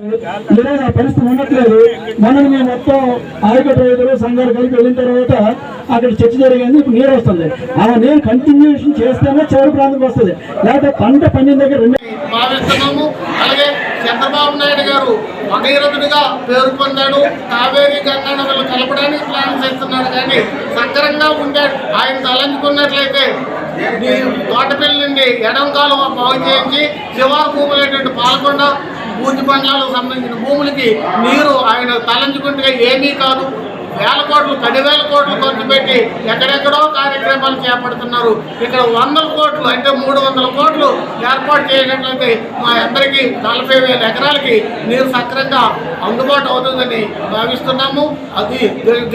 ఈరోజు ఆ పరిస్థితి ఉండట్లేదు. మనం మేము మొత్తం ఆయకట్టు రైతులు సంఘాలు కలిపి వెళ్ళిన తర్వాత అక్కడ చర్చ జరిగింది. ఇప్పుడు నీరు వస్తుంది. ఆ నీరు కంటిన్యూషన్ చేస్తేనే చివరి ప్రాంతం వస్తుంది, లేకపోతే పంట పండిన దగ్గర భావిస్తున్నాము. అలాగే చంద్రబాబు నాయుడు గారు భగీరథుడిగా పేరు పొందాడు. కావేరీ గంగా నదులు కలపడానికి ప్లాన్ చేస్తున్నాడు, కానీ సక్రంగా ఉండాడు. ఆయన తలంచుకున్నట్లయితే తోటపల్లి నుండి ఎడం కాలువ బాగు చేయించి శివారు భూములైనటువంటి పాల్గొండ పూజ మండలాలకు సంబంధించిన భూములకి నీరు ఆయన తలంచుకుంటే ఏమీ కాదు. వేల కోట్లు 10,000 కోట్లు ఖర్చు పెట్టి ఎక్కడెక్కడో కార్యక్రమాలు చేపడుతున్నారు. ఇక్కడ 100 కోట్లు అంటే 300 కోట్లు ఏర్పాటు చేసినట్లయితే మా అందరికీ 40,000 ఎకరాలకి నీరు సక్రంగా అందుబాటు అవుతుందని భావిస్తున్నాము. అది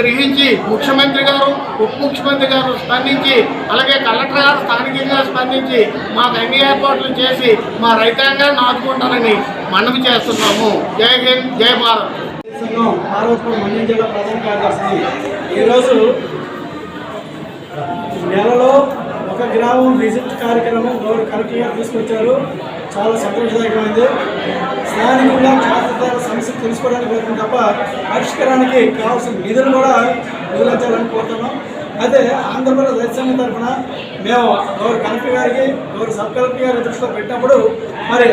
గ్రహించి ముఖ్యమంత్రి గారు, ఉప ముఖ్యమంత్రి గారు స్పందించి, అలాగే కలెక్టర్ గారు స్థానికంగా స్పందించి మాకు అన్ని ఏర్పాట్లు చేసి మా రైతాంగాన్ని ఆదుకుంటారని మనవి చేస్తున్నాము. జై హింద్, జై భారత్. ఆరోపణ మన్యం జిల్లా ప్రధాన కార్యదర్శి. ఈరోజు నెలలో ఒక గ్రామం విజిట్ కార్యక్రమం గౌరవ కలెక్టర్ గారు తీసుకొచ్చారు. చాలా సంతోషదాయకమైంది. స్థానికంగా ఖాతాదారుల సమస్యలు తెలుసుకోవడానికి కోరుతుంది తప్ప పరిష్కారానికి కావాల్సిన నిధులు కూడా వదిలించాలని కోరుతున్నాం. అయితే ఆంధ్రప్రదేశ్ రైతు సంఘం తరఫున మేము గౌరవ కలెక్టర్ గారికి, గౌరవ సబ్ కలెక్టర్ గారి దృష్టిలో పెట్టినప్పుడు మరి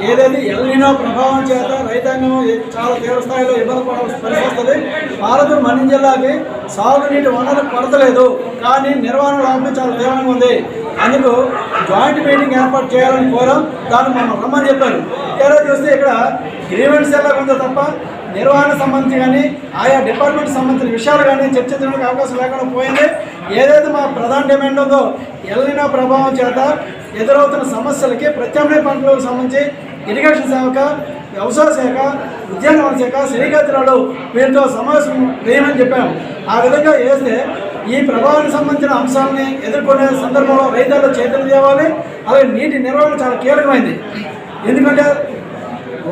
ఏదైతే ఎల్నినో ప్రభావం చేత రైతాంగం చాలా తీవ్ర స్థాయిలో ఇబ్బంది పడాల్సిన పరిస్థితి వస్తుంది. పాలతూరు మన్యం జిల్లాకి సాగునీటి వనరు కొరత లేదు, కానీ నిర్వహణ లోపం చాలా తీవ్రంగా ఉంది. అందుకు జాయింట్ మీటింగ్ ఏర్పాటు చేయాలని కోరాం. దాన్ని మనం రమ్మని చెప్పారు. ఏదో చూస్తే ఇక్కడ గ్రీవెన్స్ ఎలా ఉందో తప్ప నిర్వహణ సంబంధించి కానీ ఆయా డిపార్ట్మెంట్ సంబంధించిన విషయాలు కానీ చర్చించడానికి అవకాశం లేకుండా పోయింది. ఏదైతే మా ప్రధాన డిమాండ్ ఉందో ఎల్నినో ప్రభావం చేత ఎదురవుతున్న సమస్యలకి ప్రత్యామ్నాయ పంటలకు సంబంధించి ఇరిగేషన్ శాఖ, వ్యవసాయ శాఖ, ఉద్యానవన శాఖ, శ్రీకాకుళంలో వీరితో సమావేశం వేయమని చెప్పాము. ఆ విధంగా వేస్తే ఈ ప్రభావానికి సంబంధించిన అంశాలని ఎదుర్కొనే సందర్భంలో రైతుల్లో చైతన్యం తేవాలి. అలాగే నీటి నిర్వహణ చాలా కీలకమైంది. ఎందుకంటే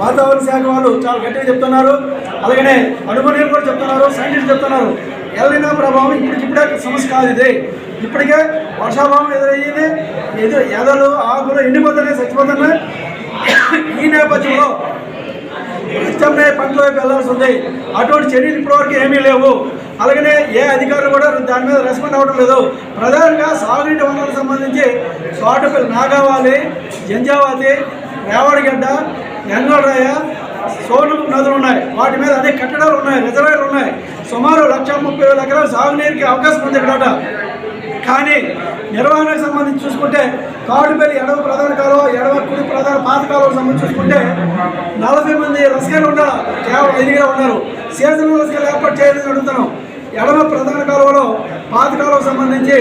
వాతావరణ శాఖ వాళ్ళు చాలా గట్టిగా చెప్తున్నారు, అలాగనే అడుగునీరు కూడా చెప్తున్నారు, సైంటిస్ట్ చెప్తున్నారు. ఎల్నినో ప్రభావం ఇప్పుడే సమస్య కాదు. ఇది ఇప్పటికే వర్షాభావం ఎదురయ్యింది. ఎదలు ఆకులు ఎండిపోతున్నాయి, చచ్చిపోతున్నాయి. ఈ నేపథ్యంలో ప్రత్యామ్నాయ పంటల వైపు వెళ్లాల్సి ఉంది. అటువంటి చర్యలు ఇప్పటివరకు ఏమీ లేవు. అలాగనే ఏ అధికారులు కూడా దాని మీద రెస్పాండ్ అవ్వడం లేదు. ప్రధానంగా సాగునీటి వనరులకు సంబంధించి తోటపల్లి, నాగావాలి, జంజావతి, రేవడిగడ్డ, గంగోడ్రాయ, సోనుకు నదులు ఉన్నాయి. వాటి మీద అనేక కట్టడాలు ఉన్నాయి, రిజర్వాయర్లు ఉన్నాయి. సుమారు 1,30,000 ఎకరాలు సాగునీరుకి అవకాశం ఉంది ఇక్కడ. కానీ నిర్వహణకు సంబంధించి చూసుకుంటే తాడుపల్లి ఎడమ ప్రధాన కాలువ, ఎడమ కుడి ప్రధాన పాత కాలువకు సంబంధించి చూసుకుంటే 40 మంది రసకాయలు ఉండాలి, కేవలం 5గా ఉన్నారు. సీజనల్ రసకాయలు ఏర్పాటు చేయాలని అడుగుతున్నాం. ఎడమ ప్రధాన కాలువలో పాత కాలువకు సంబంధించి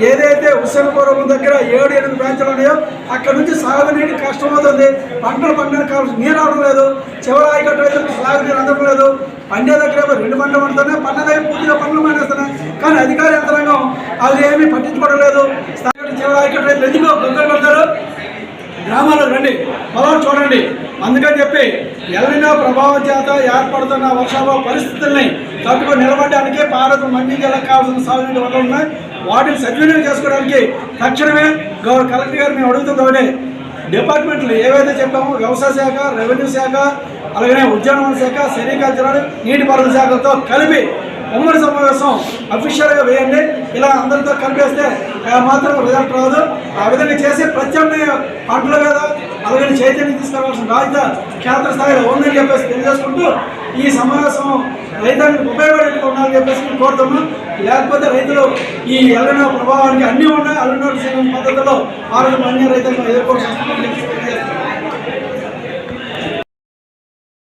ఏదైతే హుస్సేన్పురం దగ్గర 7-8 బ్రాంచ్లు ఉన్నాయో అక్కడ నుంచి సాగునీటి కష్టమవుతుంది. పంటలు పండడానికి కావాల్సిన నీరు రావడం లేదు. చివరి ఆయకట్టు రైతులకు సాగునీరు అందడం లేదు. పండే దగ్గర 2 పంటలు పండుతున్నాయి, పంట దగ్గర పూర్తిగా పంటలు పండేస్తున్నాయి. కానీ అధికార యంత్రాంగం అది ఏమీ పట్టించుకోవడం లేదు. చివరి ఆయకట్టు రైతులు ఎందుకో గొంతులు పడతారు. గ్రామాల్లో రండి, పొలాలు చూడండి. అందుకని చెప్పి ఎల్నినో ప్రభావం చేత ఏర్పడుతున్న వర్షాభావ పరిస్థితుల్ని తట్టుకొని నిలబడడానికి పార్వతీపురం మన్యం జిల్లాకు కావాల్సిన సాగునీటి వనరులు ఉన్నాయి. వాటిని సద్వినియోగం చేసుకోవడానికి తక్షణమే గౌరవ కలెక్టర్ గారు మేము అడుగుతుందామని డిపార్ట్మెంట్లు ఏవైతే చెప్పామో వ్యవసాయ శాఖ, రెవెన్యూ శాఖ, అలాగనే ఉద్యానవన శాఖ, సెరికల్చరల్, నీటిపారుదల శాఖలతో కలిపి ఉమ్మడి సమావేశం అఫీషియల్గా వేయండి. ఇలా అందరితో కలిపేస్తే మాత్రం రిజల్ట్ రాదు. ఆ విధంగా చేసి ప్రత్యామ్నాయ పంటల మీద అలాగే చైతన్యం తీసుకురావాల్సిన బాధ్యత క్షేత్రస్థాయిలో ఉందని చెప్పేసి తెలియజేసుకుంటూ ఈ సమావేశం రైతాంగానికి ఉపయోగపడేట్టుగా ఉండాలని చెప్పేసి కోరుతున్నాం. లేకపోతే రైతులు ఈ ఎల్నినో ప్రభావానికి అన్నీ ఉన్నాయి. ఎల్నినో పద్ధతిలో ఆరోగ్య అన్ని రైతాంగం ఎదుర్కోవాల్సి వస్తుంది.